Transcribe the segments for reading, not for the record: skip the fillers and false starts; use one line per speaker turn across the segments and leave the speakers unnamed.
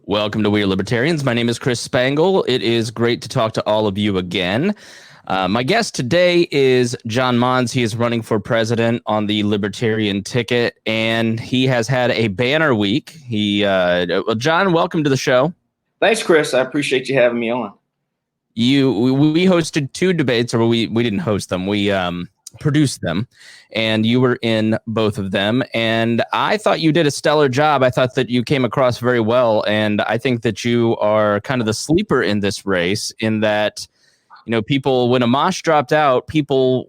Welcome to We Are Libertarians. My name is Chris Spangle. It is great to talk to all of you again. My guest today is John Monds. He is running for president on the Libertarian ticket, and he has had a banner week. John, welcome to the show.
Thanks, Chris. I appreciate you having me on.
We hosted two debates, or we didn't host them. We produced them, and you were in both of them. And I thought you did a stellar job. I thought that you came across very well, and I think that you are kind of the sleeper in this race. In that, you know, people, when Amash dropped out, people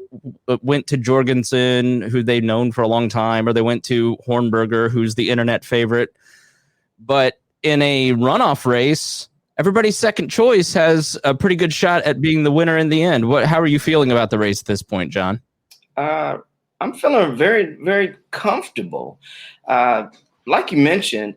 went to Jorgensen, who they've known for a long time, or they went to Hornberger, who's the internet favorite. But in a runoff race, everybody's second choice has a pretty good shot at being the winner in the end. How are you feeling about the race at this point, John?
I'm feeling very, very comfortable. Like you mentioned,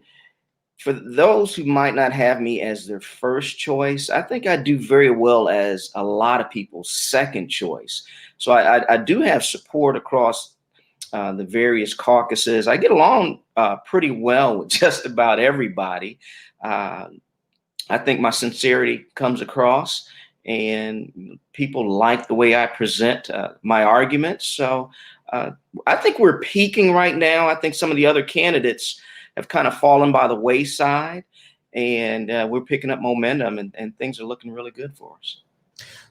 for those who might not have me as their first choice, I think I do very well as a lot of people's second choice. So I do have support across the various caucuses. I get along pretty well with just about everybody. I think my sincerity comes across, and people like the way I present my arguments. So I think we're peaking right now. I think some of the other candidates have kind of fallen by the wayside, and we're picking up momentum, and things are looking really good for us.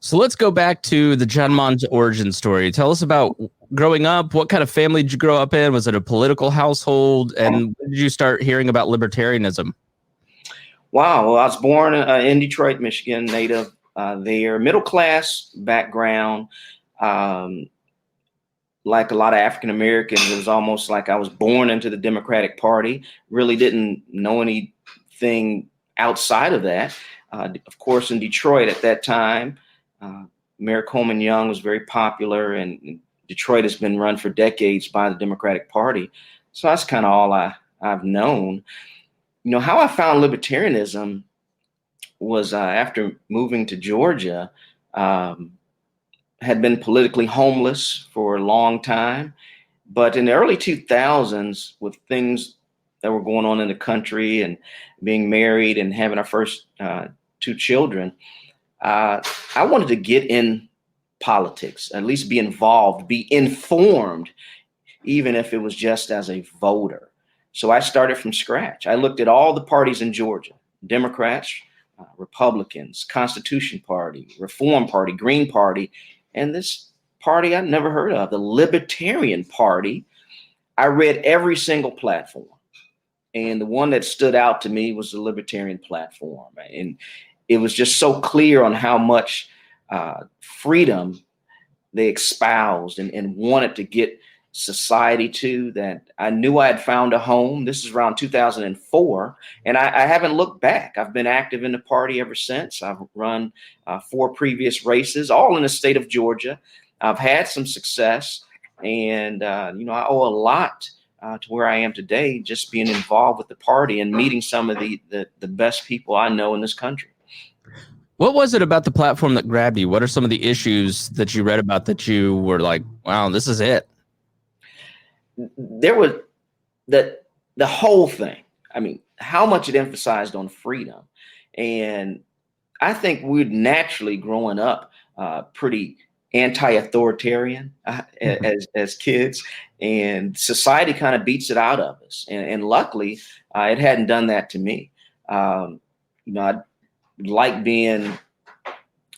So let's go back to the John Monds origin story. Tell us about growing up. What kind of family did you grow up in? Was it a political household? And when did you start hearing about libertarianism?
Wow. Well, I was born in Detroit, Michigan, native there, middle class background. Like a lot of African Americans, it was almost like I was born into the Democratic Party. Really didn't know anything outside of that. Of course, in Detroit at that time, Mayor Coleman Young was very popular, and Detroit has been run for decades by the Democratic Party. So that's kind of all I've known. You know, how I found libertarianism was after moving to Georgia. Had been politically homeless for a long time, but in the early 2000s, with things that were going on in the country and being married and having our first two children, I wanted to get in politics, at least be involved, be informed, even if it was just as a voter. So I started from scratch. I looked at all the parties in Georgia: Democrats, Republicans, Constitution Party, Reform Party, Green Party, and this party I'd never heard of, the Libertarian Party. I read every single platform, and the one that stood out to me was the Libertarian platform. And it was just so clear on how much freedom they espoused and wanted to get society to, that I knew I had found a home. This is around 2004, and I haven't looked back. I've been active in the party ever since. I've run 4 previous races, all in the state of Georgia. I've had some success, and you know, I owe a lot to where I am today, just being involved with the party and meeting some of the best people I know in this country.
What was it about the platform that grabbed you? What are some of the issues that you read about that you were like, wow, this is it?
There was the whole thing. I mean, how much it emphasized on freedom. And I think we'd naturally growing up pretty anti-authoritarian as kids, and society kind of beats it out of us. And luckily, it hadn't done that to me. You know, I like being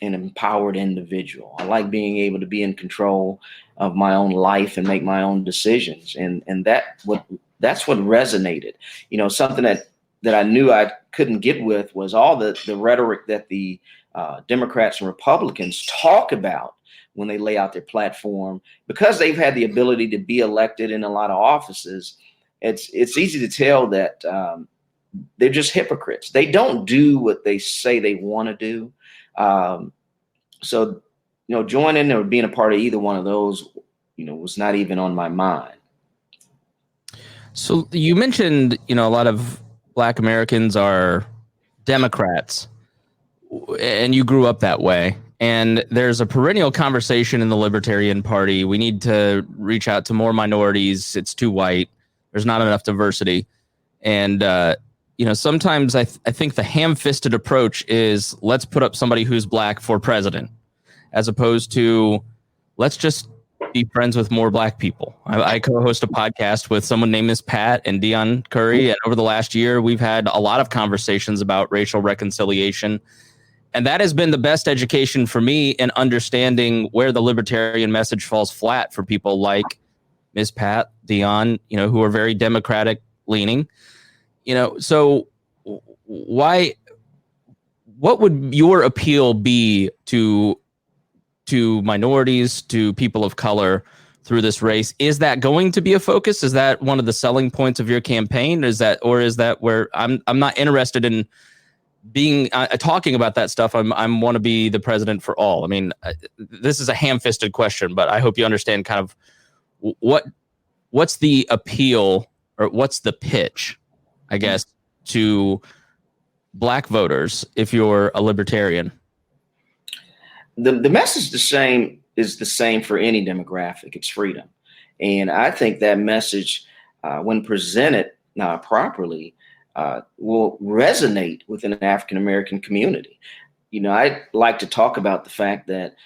an empowered individual. I like being able to be in control of my own life and make my own decisions. And that's what resonated. You know, something that I knew I couldn't get with was all the rhetoric that the Democrats and Republicans talk about when they lay out their platform. Because they've had the ability to be elected in a lot of offices, it's easy to tell that they're just hypocrites. They don't do what they say they want to do. So, you know, joining or being a part of either one of those, you know, was not even on my mind.
So you mentioned, you know, a lot of Black Americans are Democrats, and you grew up that way. And there's a perennial conversation in the Libertarian Party. We need to reach out to more minorities. It's too white. There's not enough diversity. And sometimes I think the ham-fisted approach is let's put up somebody who's black for president, as opposed to let's just be friends with more black people. I co-host a podcast with someone named Miss Pat and Dion Curry, and over the last year, we've had a lot of conversations about racial reconciliation. And that has been the best education for me in understanding where the libertarian message falls flat for people like Ms. Pat, Dion, who are very Democratic leaning. So what would your appeal be to minorities, to people of color through this race? Is that going to be a focus? Is that one of the selling points of your campaign? Is that where I'm not interested in being talking about that stuff? I want to be the president for all. I mean, this is a ham-fisted question, but I hope you understand kind of what's the appeal, or what's the pitch, I guess, to black voters if you're a libertarian.
The message is the same for any demographic. It's freedom. And I think that message, when presented properly, will resonate within an African-American community. I like to talk about the fact that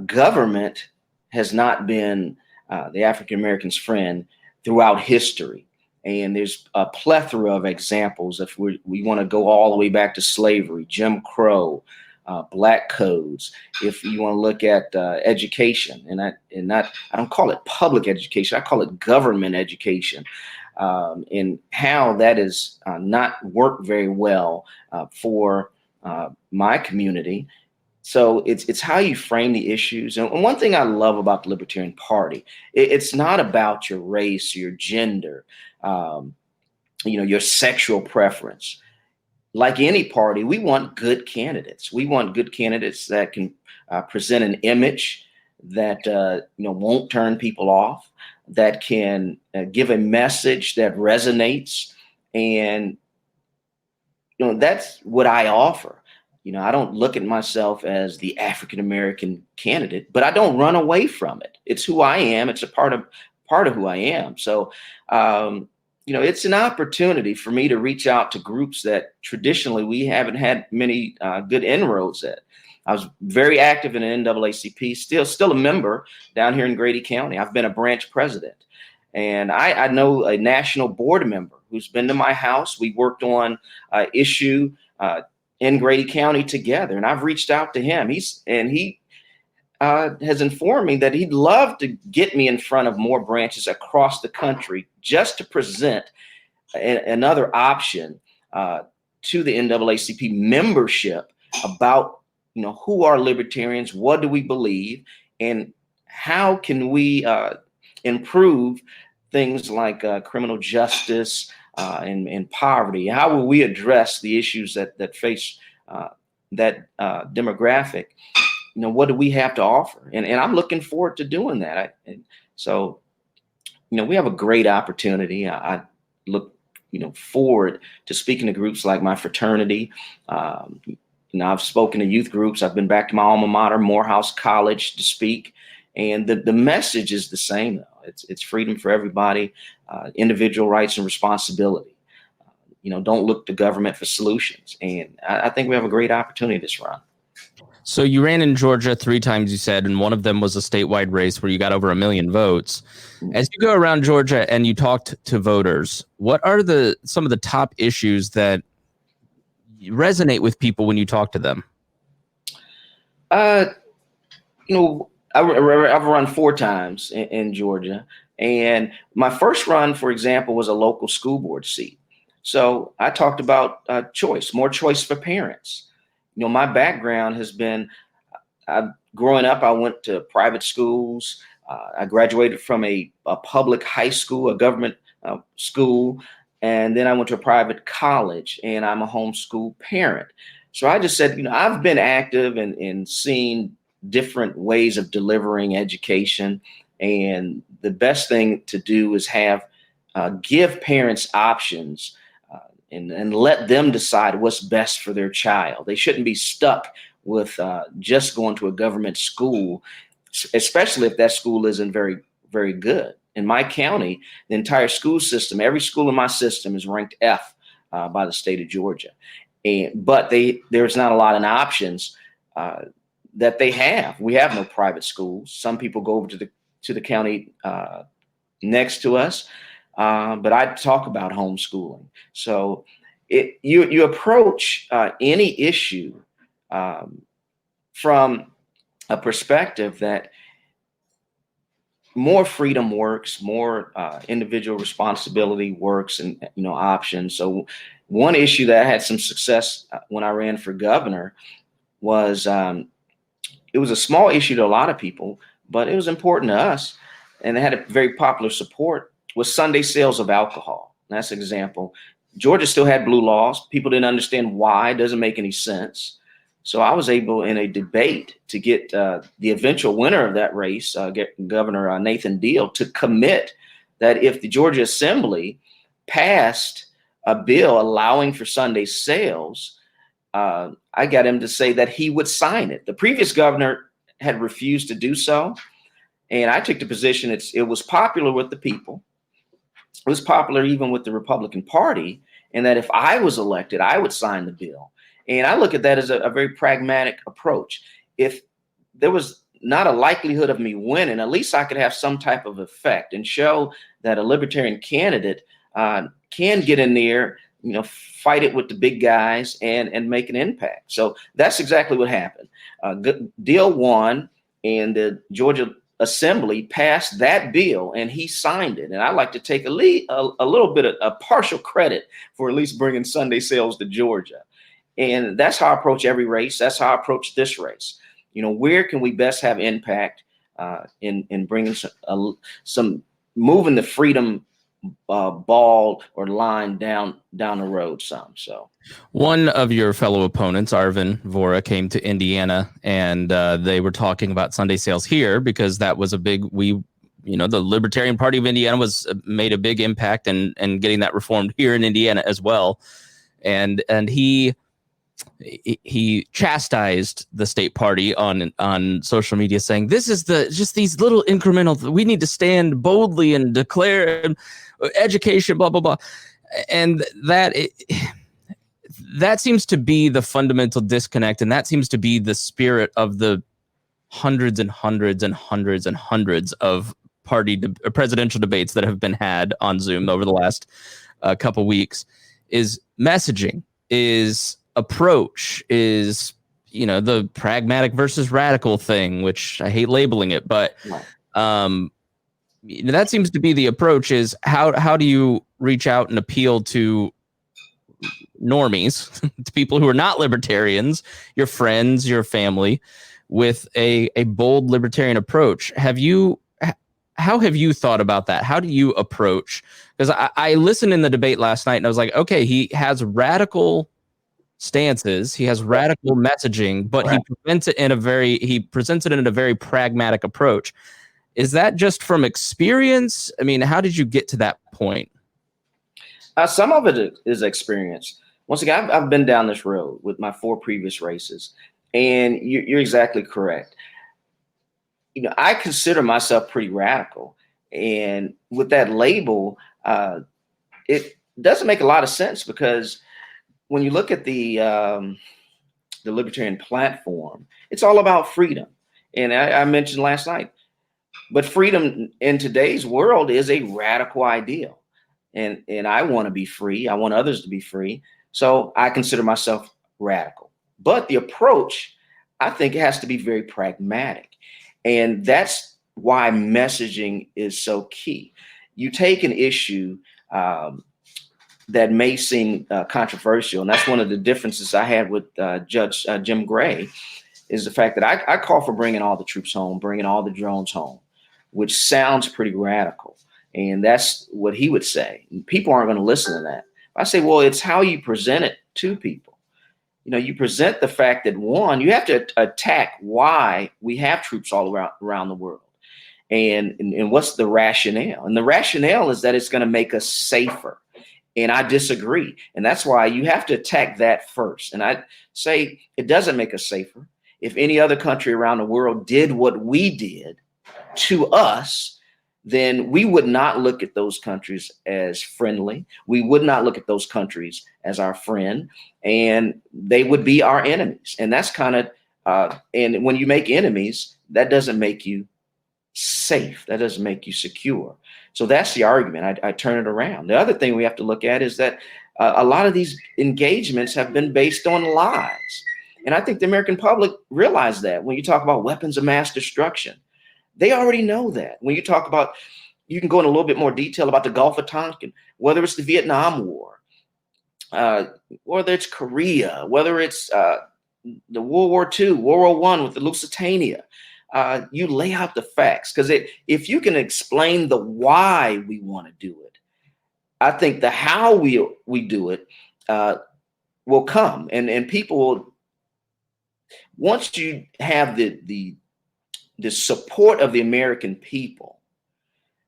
government has not been the African-American's friend throughout history. And there's a plethora of examples. If we want to go all the way back to slavery, Jim Crow, black codes. If you want to look at education, and I don't call it public education, I call it government education. And how that is not worked very well for my community. So it's how you frame the issues. And one thing I love about the Libertarian Party, it's not about your race, your gender, your sexual preference. Like any party, we want good candidates. We want good candidates that can present an image that won't turn people off, that can give a message that resonates. And that's what I offer. I don't look at myself as the African-American candidate, but I don't run away from it. It's who I am. It's a part of who I am. So, it's an opportunity for me to reach out to groups that traditionally we haven't had many good inroads at. I was very active in the NAACP, still a member down here in Grady County. I've been a branch president. And I know a national board member who's been to my house. We worked on an issue in Grady County together, and I've reached out to him. He has informed me that he'd love to get me in front of more branches across the country just to present another option to the NAACP membership about who are libertarians, what do we believe, and how can we improve things like criminal justice and poverty? How will we address the issues that face that demographic? What do we have to offer? And I'm looking forward to doing that. So we have a great opportunity. I look forward to speaking to groups like my fraternity. I've spoken to youth groups. I've been back to my alma mater, Morehouse College, to speak. And the message is the same, though. It's freedom for everybody, individual rights and responsibility. Don't look to government for solutions. And I think we have a great opportunity this round.
So you ran in Georgia 3 times, you said, and one of them was a statewide race where you got over 1 million votes. As you go around Georgia and you talked to voters, what are some of the top issues that resonate with people when you talk to them?
I've run 4 times in Georgia, and my first run, for example, was a local school board seat. So I talked about choice, more choice for parents. My background has been, growing up, I went to private schools. I graduated from a public high school, a government school, and then I went to a private college, and I'm a homeschool parent. So I just said, I've been active in seeing different ways of delivering education. And the best thing to do is give parents options and let them decide what's best for their child. They shouldn't be stuck with just going to a government school, especially if that school isn't very, very good. In my county, the entire school system, every school in my system is ranked F by the state of Georgia. But there's not a lot of options that they have. We have no private schools. Some people go over to the county next to us, but I talk about homeschooling. So you approach any issue from a perspective that more freedom works, more individual responsibility works, and options. So one issue that I had some success when I ran for governor was it was a small issue to a lot of people, but it was important to us, and it had a very popular support, was Sunday sales of alcohol. That's an example. Georgia still had blue laws. People didn't understand why. It doesn't make any sense. So I was able in a debate to get the eventual winner of that race, Governor Nathan Deal, to commit that if the Georgia Assembly passed a bill allowing for Sunday sales, I got him to say that he would sign it. The previous governor had refused to do so. And I took the position it was popular with the people. It was popular even with the Republican Party, and that if I was elected, I would sign the bill. And I look at that as a very pragmatic approach. If there was not a likelihood of me winning, at least I could have some type of effect and show that a Libertarian candidate can get in there, fight it with the big guys and make an impact. So that's exactly what happened. Deal won, and the Georgia Assembly passed that bill, and he signed it. And I like to take a little bit of a partial credit for at least bringing Sunday sales to Georgia. And that's how I approach every race. That's how I approach this race. Where can we best have impact in bringing some moving the freedom ball or line down the road some. So
one of your fellow opponents, Arvin Vora, came to Indiana, and they were talking about Sunday sales here because that was a big the Libertarian Party of Indiana made a big impact in getting that reformed here in Indiana as well. And he chastised the state party on social media, saying this is just these little incremental, we need to stand boldly and declare education, blah, blah, blah. And that seems to be the fundamental disconnect. And that seems to be the spirit of the hundreds and hundreds and hundreds and hundreds of presidential debates that have been had on Zoom over the last couple weeks. Is messaging, is approach, is the pragmatic versus radical thing, which I hate labeling it, but that seems to be the approach. Is how do you reach out and appeal to normies, to people who are not libertarians, your friends, your family, with a bold libertarian approach? How have you thought about that? How do you approach? Because I listened in the debate last night and I was like, okay, he has radical stances, he has radical messaging, but he presents it in a very pragmatic approach. Is that just from experience? I mean, how did you get to that point?
Some of it is experience. Once again, I've been down this road with my 4 previous races, and you're exactly correct. I consider myself pretty radical, and with that label, it doesn't make a lot of sense, because when you look at the Libertarian platform, it's all about freedom. And I mentioned last night, but freedom in today's world is a radical ideal. And I want to be free. I want others to be free. So I consider myself radical. But the approach, I think, it has to be very pragmatic. And that's why messaging is so key. You take an issue that may seem controversial, and that's one of the differences I had with Judge Jim Gray, is the fact that I call for bringing all the troops home, bringing all the drones home, which sounds pretty radical. And that's what he would say. And people aren't going to listen to that. I say, well, it's how you present it to people. You present the fact that, one, you have to attack why we have troops all around the world. And what's the rationale? And the rationale is that it's going to make us safer. And I disagree. And that's why you have to attack that first. And I say it doesn't make us safer. If any other country around the world did what we did to us, then we would not look at those countries as friendly. We would not look at those countries as our friend, and they would be our enemies. And that's kind of, and when you make enemies, that doesn't make you safe. That doesn't make you secure. So that's the argument. I turn it around. The other thing we have to look at is that a lot of these engagements have been based on lies. And I think the American public realize that when you talk about weapons of mass destruction, they already know that. When you talk about, you can go in a little bit more detail about the Gulf of Tonkin, whether it's the Vietnam War, whether it's Korea, whether it's the World War II, World War I with the Lusitania. You lay out the facts, because if you can explain the why we want to do it, I think the how we do it will come, and people will, once you have the support of the American people,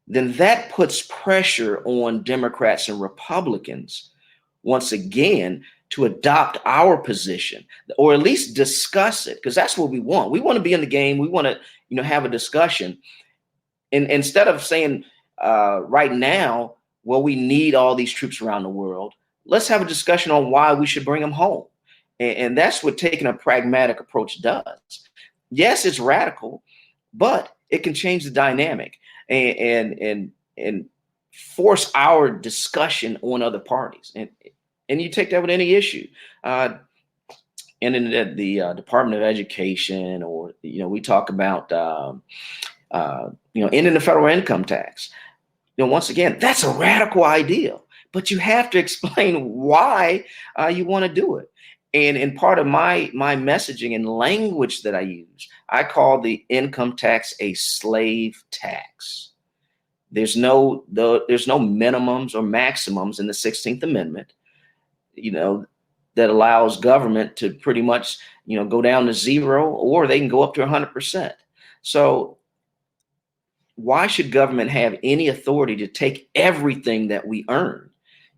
then that puts pressure on Democrats and Republicans once again to adopt our position, or at least discuss it, because that's what we want. We want to be in the game. We want to, have a discussion. And instead of saying right now, well, we need all these troops around the world, let's have a discussion on why we should bring them home. And that's what taking a pragmatic approach does. Yes, it's radical, but it can change the dynamic and force our discussion on other parties. And you take that with any issue. And in the Department of Education, or, we talk about, ending the federal income tax. Once again, that's a radical idea, but you have to explain why you want to do it. And in part of my messaging and language that I use, I call the income tax a slave tax. There's no minimums or maximums in the 16th Amendment, that allows government to pretty much, go down to zero, or they can go up to 100%. So why should government have any authority to take everything that we earn?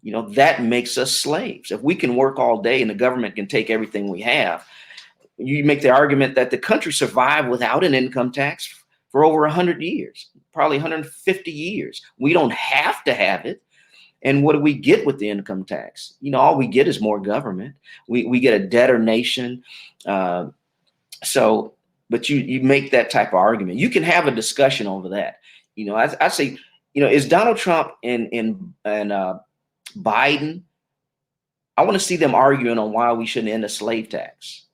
That makes us slaves. If we can work all day and the government can take everything we have, you make the argument that the country survived without an income tax for over 100 years, probably 150 years. We don't have to have it. And what do we get with the income tax? All we get is more government. We get a debtor nation. But you make that type of argument. You can have a discussion over that. I say, is Donald Trump and Biden, I want to see them arguing on why we shouldn't end a slave tax.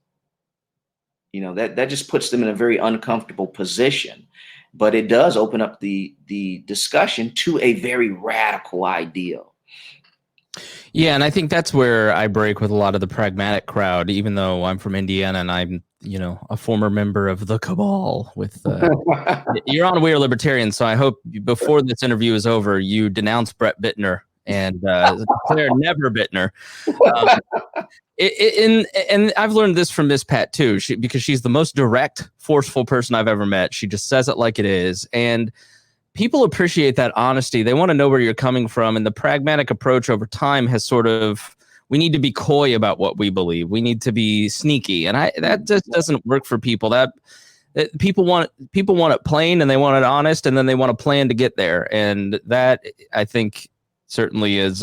That just puts them in a very uncomfortable position. But it does open up the discussion to a very radical ideal.
Yeah, and I think that's where I break with a lot of the pragmatic crowd, even though I'm from Indiana and I'm, a former member of the cabal with you're on We Are Libertarians. So I hope before this interview is over, you denounce Brett Bittner and declare never Bittner. And I've learned this from Miss Pat too, because she's the most direct, forceful person I've ever met. She just says it like it is. And people appreciate that honesty. They want to know where you're coming from. And the pragmatic approach over time has sort of, we need to be coy about what we believe. We need to be sneaky. And that just doesn't work for people. That people want it plain, and they want it honest, and then they want a plan to get there. And that, I think, certainly is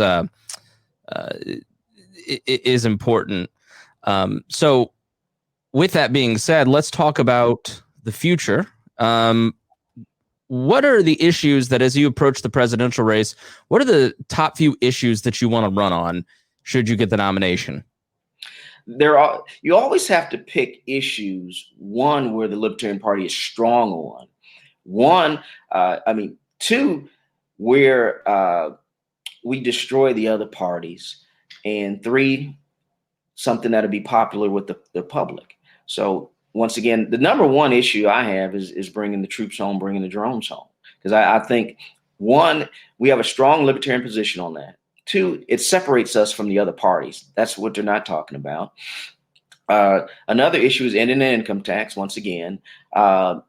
important. So with that being said, let's talk about the future. What are the issues that, as you approach the presidential race, what are the top few issues that you want to run on should you get the nomination?
You always have to pick issues, one, where the Libertarian Party is strong on, two, where we destroy the other parties, and three, something that'll be popular with the public. So once again, the number one issue I have is bringing the troops home, bringing the drones home. Because I think, one, we have a strong libertarian position on that. Two, it separates us from the other parties. That's what they're not talking about. Another issue is ending the income tax. Once again,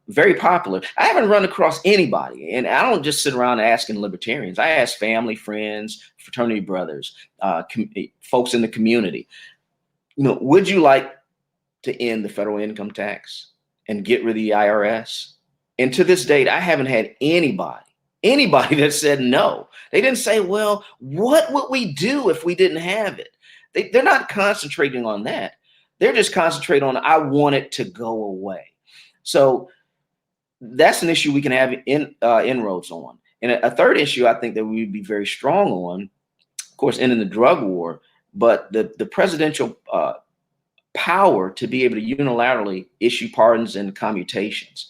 very popular. I haven't run across anybody, and I don't just sit around asking libertarians. I ask family, friends, fraternity brothers, folks in the community. Would you like to end the federal income tax and get rid of the IRS? And to this date, I haven't had anybody anybody that said no. They didn't say, well, what would we do if we didn't have it? They're not concentrating on that. They're just concentrating on, I want it to go away. So that's an issue we can have inroads on. And a third issue I think that we would be very strong on, of course, ending the drug war, but the presidential power to be able to unilaterally issue pardons and commutations.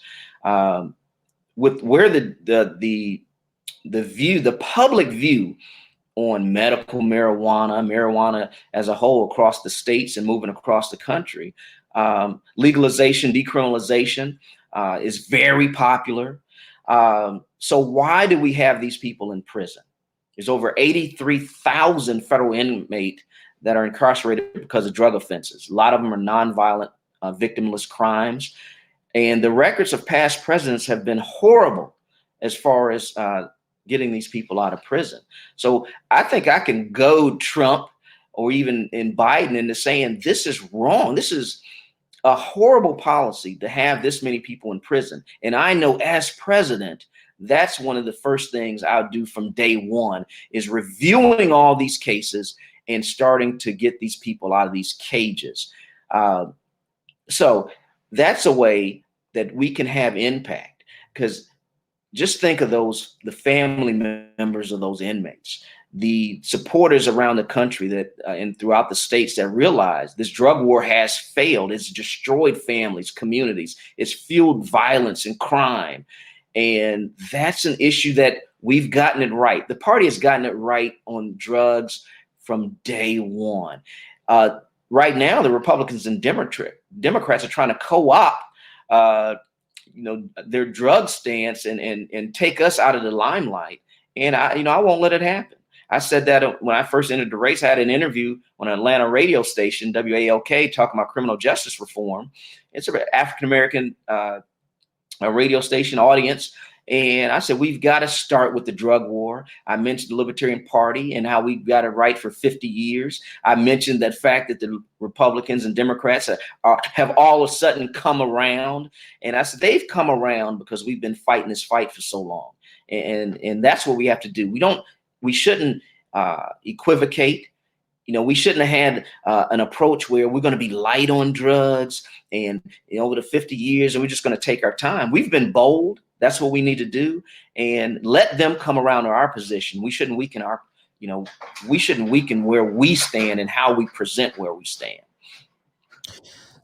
With where the public view on medical marijuana as a whole across the states and moving across the country, legalization, decriminalization is very popular. So why do we have these people in prison? There's over 83,000 federal inmates that are incarcerated because of drug offenses. A lot of them are nonviolent, victimless crimes. And the records of past presidents have been horrible as far as getting these people out of prison. So I think I can goad Trump or even in Biden into saying this is wrong. This is a horrible policy to have this many people in prison. And I know as president, that's one of the first things I'll do from day one is reviewing all these cases and starting to get these people out of these cages. So that's a way that we can have impact, because just think of the family members of those inmates, the supporters around the country that and throughout the states that realize this drug war has failed. It's destroyed families, communities. It's fueled violence and crime. And that's an issue that we've gotten it right. The party has gotten it right on drugs from day one. Right now, the Republicans and Democrats are trying to co-opt their drug stance and take us out of the limelight. And I won't let it happen. I said that when I first entered the race. I had an interview on an Atlanta radio station, WALK, talking about criminal justice reform. It's an African-American radio station audience. And I said, we've got to start with the drug war. I mentioned the Libertarian Party and how we've got it right for 50 years. I mentioned that fact that the Republicans and Democrats have all of a sudden come around. And I said, they've come around because we've been fighting this fight for so long. And that's what we have to do. We shouldn't equivocate. We shouldn't have had an approach where we're going to be light on drugs and over the 50 years, and we're just going to take our time. We've been bold. That's what we need to do, and let them come around to our position. We shouldn't weaken where we stand and how we present where we stand.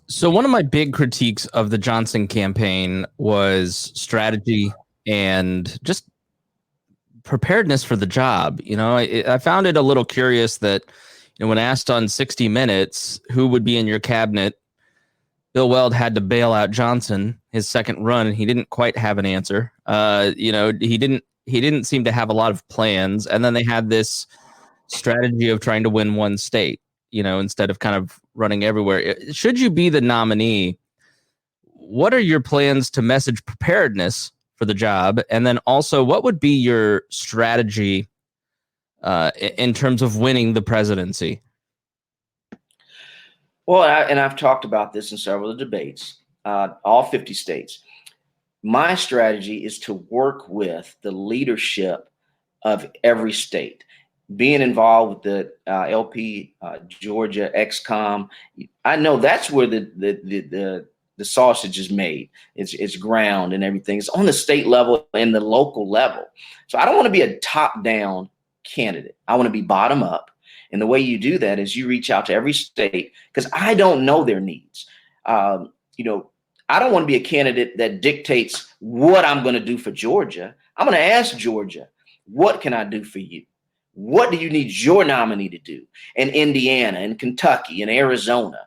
So one of my big critiques of the Johnson campaign was strategy and just preparedness for the job. I found it a little curious that when asked on 60 Minutes who would be in your cabinet, Bill Weld had to bail out Johnson his second run, and he didn't quite have an answer. He didn't seem to have a lot of plans, and then they had this strategy of trying to win one state, instead of kind of running everywhere. Should you be the nominee, what are your plans to message preparedness for the job? And then also, what would be your strategy in terms of winning the presidency?
Well, I've talked about this in several of the debates, all 50 states. My strategy is to work with the leadership of every state, being involved with the LP, Georgia, XCOM. I know that's where the sausage is made. It's ground and everything. It's on the state level and the local level. So I don't want to be a top-down candidate. I want to be bottom up. And the way you do that is you reach out to every state, because I don't know their needs. I don't want to be a candidate that dictates what I'm going to do for Georgia. I'm going to ask Georgia, what can I do for you? What do you need your nominee to do? And Indiana and Kentucky and Arizona.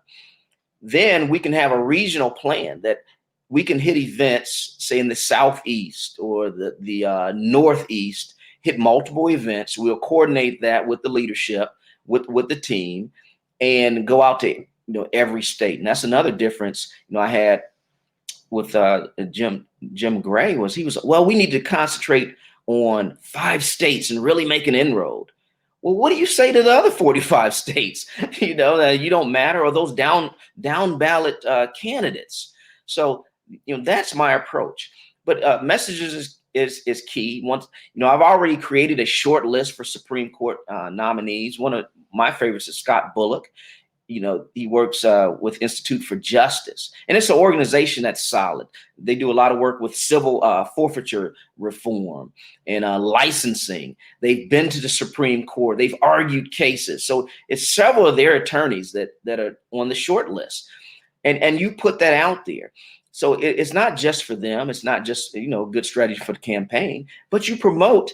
Then we can have a regional plan that we can hit events, say in the Southeast or the Northeast, hit multiple events. We'll coordinate that with the leadership, with the team, and go out to every state. And that's another difference I had with Jim Gray was we need to concentrate on 5 states and really make an inroad. Well, what do you say to the other 45 states? That you don't matter, or those down ballot candidates. So that's my approach. But messages is key. Once, I've already created a short list for Supreme Court nominees. One of my favorites is Scott Bullock. He works with Institute for Justice, and it's an organization that's solid. They do a lot of work with civil forfeiture reform and licensing. They've been to the Supreme Court. They've argued cases. So it's several of their attorneys that are on the short list, and you put that out there. So it's not just for them. It's not just a good strategy for the campaign, but you promote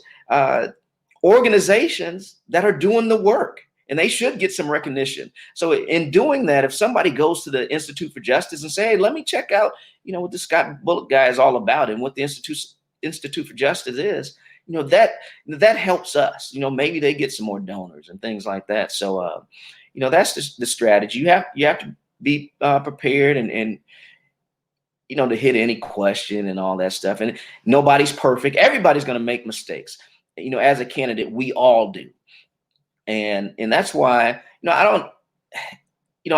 organizations that are doing the work. And they should get some recognition. So in doing that, if somebody goes to the Institute for Justice and say, hey, let me check out, what the Scott Bullock guy is all about and what the Institute for Justice is, that helps us. Maybe they get some more donors and things like that. So, that's the strategy. You have to be prepared and to hit any question and all that stuff. And nobody's perfect. Everybody's going to make mistakes. As a candidate, we all do. And that's why, I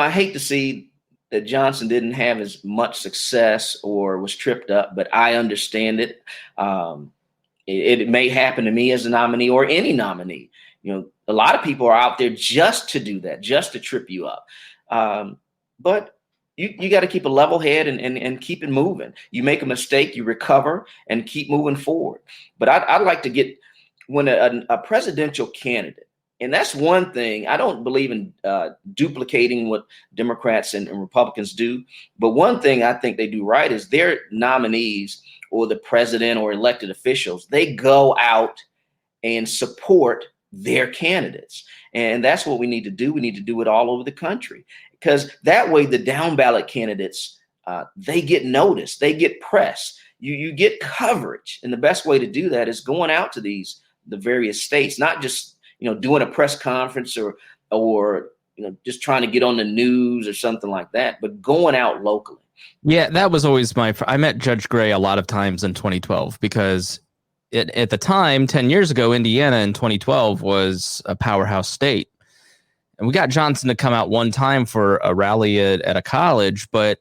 hate to see that Johnson didn't have as much success or was tripped up, but I understand it. It may happen to me as a nominee or any nominee. A lot of people are out there just to do that, just to trip you up. But you got to keep a level head and keep it moving. You make a mistake, you recover and keep moving forward. But I'd like to get when a presidential candidate, and that's one thing. I don't believe in duplicating what Democrats and Republicans do. But one thing I think they do right is their nominees or the president or elected officials, they go out and support their candidates. And that's what we need to do. We need to do it all over the country, because that way the down ballot candidates, they get noticed, they get press, you get coverage. And the best way to do that is going out to the various states, not just doing a press conference or just trying to get on the news or something like that, but going out locally.
Yeah, that was always I met Judge Gray a lot of times in 2012 because at the time, 10 years ago, Indiana in 2012 was a powerhouse state. And we got Johnson to come out one time for a rally at a college, but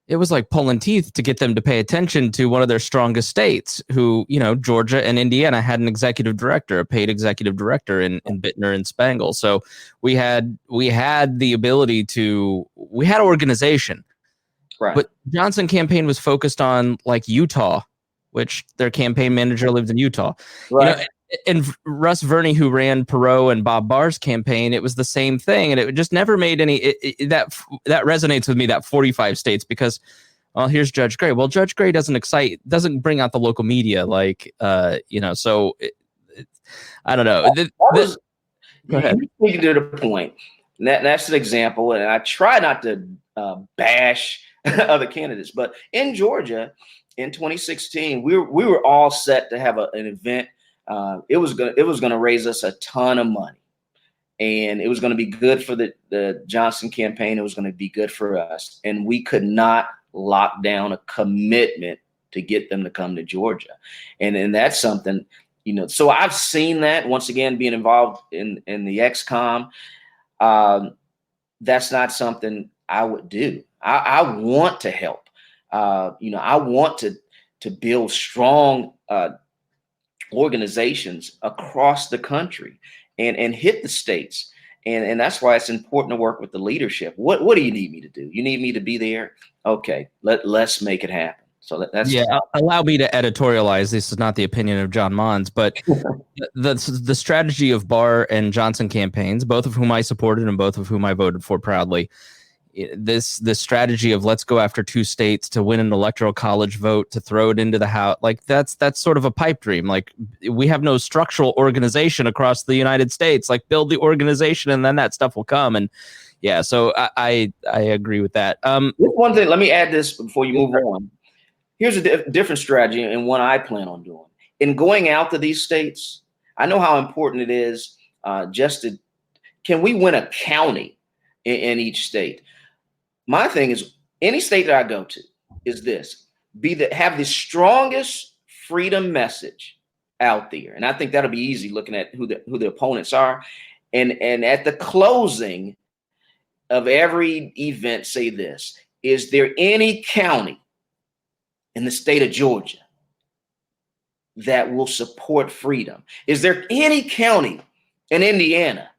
it was like pulling teeth to get them to pay attention to one of their strongest states who, Georgia and Indiana had an executive director, a paid executive director in Bittner and Spangle. So we had the ability we had organization.
Right.
But Johnson campaign was focused on like Utah, which their campaign manager lived in Utah.
Right.
And Russ Verney, who ran Perot and Bob Barr's campaign, it was the same thing. And it just never made any, that resonates with me, that 45 states, because, well, here's Judge Gray. Well, Judge Gray doesn't bring out the local media. So I don't know. Go ahead.
You can do the point. That's an example. And I try not to bash other candidates, but in Georgia in 2016, we were all set to have an event. It was going to raise us a ton of money, and it was going to be good for the Johnson campaign. It was going to be good for us, and we could not lock down a commitment to get them to come to Georgia, and that's something, So I've seen that once again being involved in the XCOM. That's not something I would do. I want to help. I want to build strong organizations across the country and hit the states. And that's why it's important to work with the leadership. What do you need me to do? You need me to be there? Okay, let's make it happen. So that's
allow me to editorialize. This is not the opinion of John Monds, but the strategy of Barr and Johnson campaigns, both of whom I supported and both of whom I voted for proudly. This strategy of let's go after two states to win an electoral college vote, to throw it into the House, like that's sort of a pipe dream. Like, we have no structural organization across the United States. Like, build the organization and then that stuff will come. And yeah, so I agree with that.
One thing, let me add this before you move on. Here's a different strategy and one I plan on doing. In going out to these states, I know how important it is can we win a county in each state? My thing is, any state that I go to is have the strongest freedom message out there. And I think that'll be easy looking at who the opponents are. And at the closing of every event, say this: is there any county in the state of Georgia that will support freedom? Is there any county in Indiana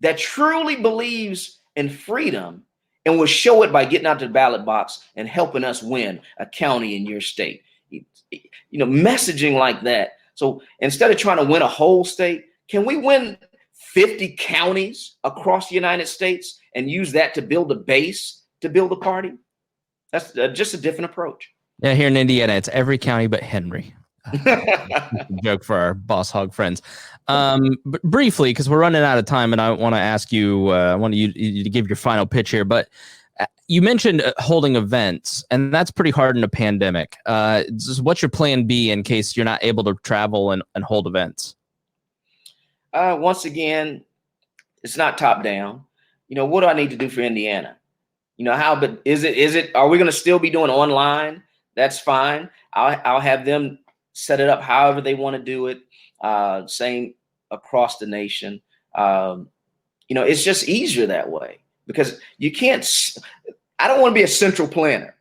that truly believes in freedom and will show it by getting out to the ballot box and helping us win a county in your state? Messaging like that. So instead of trying to win a whole state, can we win 50 counties across the United States and use that to build a base to build a party? That's just a different approach.
Yeah, here in Indiana, it's every county but Henry. Joke for our boss hog friends. But briefly, because we're running out of time, and I want to ask you, I want you to give your final pitch here. But you mentioned holding events, and that's pretty hard in a pandemic. What's your plan B in case you're not able to travel and hold events?
Once again, it's not top down. What do I need to do for Indiana? But is it, are we going to still be doing online? That's fine. I'll have them set it up however they want to do it. Same across the nation. It's just easier that way because you can't, I don't want to be a central planner.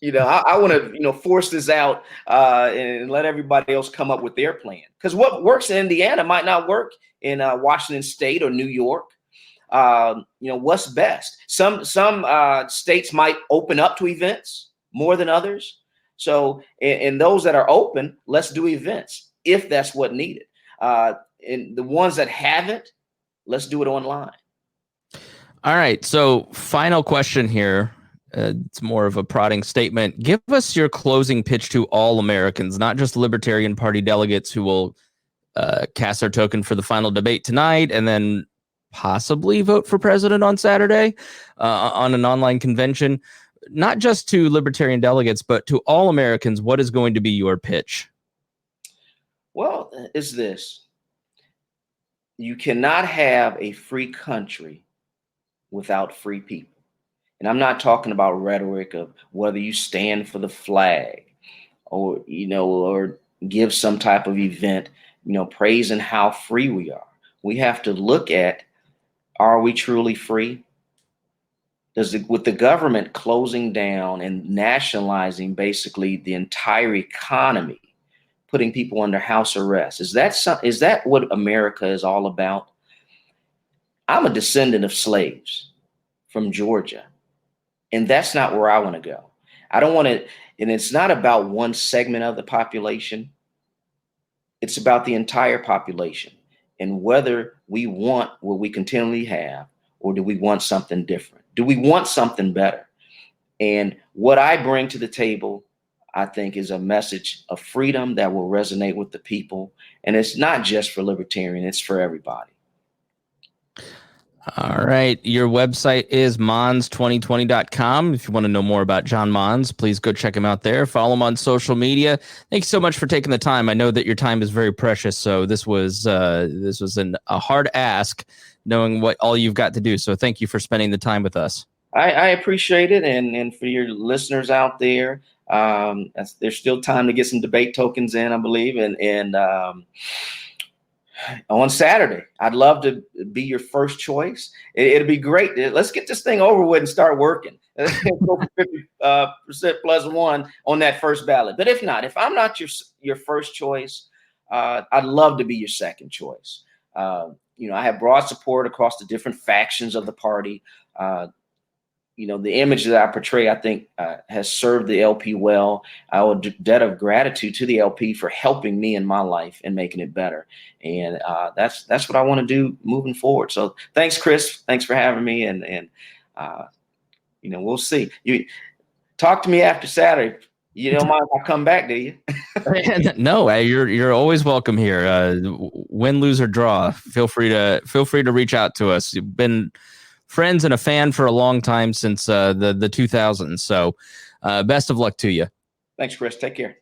I want to, force this out and let everybody else come up with their plan. Because what works in Indiana might not work in Washington State or New York. What's best? Some states might open up to events more than others. So in those that are open, let's do events if that's what needed. And the ones that haven't, let's do it online.
All right. So final question here. It's more of a prodding statement. Give us your closing pitch to all Americans, not just Libertarian Party delegates who will cast their token for the final debate tonight and then possibly vote for president on Saturday on an online convention. Not just to Libertarian delegates, but to all Americans. What is going to be your pitch?
Well, it's this. You cannot have a free country without free people. And I'm not talking about rhetoric of whether you stand for the flag or, or give some type of event, praising how free we are. We have to look at, are we truly free? With the government closing down and nationalizing basically the entire economy, putting people under house arrest, is that what America is all about? I'm a descendant of slaves from Georgia, and that's not where I want to go. I don't want to, and it's not about one segment of the population. It's about the entire population and whether we want what we continually have or do we want something different? Do we want something better? And what I bring to the table, I think, is a message of freedom that will resonate with the people. And it's not just for Libertarian, it's for everybody.
All right. Your website is monds2020.com. If you want to know more about John Monds, please go check him out there. Follow him on social media. Thanks so much for taking the time. I know that your time is very precious, so this was a hard ask, knowing what all you've got to do. So thank you for spending the time with us.
I appreciate it. And for your listeners out there, there's still time to get some debate tokens in, I believe. And on Saturday, I'd love to be your first choice. It'll be great. Let's get this thing over with and start working. Go for 50% plus one on that first ballot. But if not, if I'm not your first choice, I'd love to be your second choice. I have broad support across the different factions of the party. The image that I portray, I think, has served the LP well. I owe a debt of gratitude to the LP for helping me in my life and making it better. And that's what I want to do moving forward. So thanks, Chris. Thanks for having me. And we'll see. You talk to me after Saturday. You don't mind if I come back, do you?
No, you're always welcome here. Win, lose, or draw. Feel free to reach out to us. You've been friends and a fan for a long time, since the 2000s. So best of luck to you.
Thanks, Chris. Take care.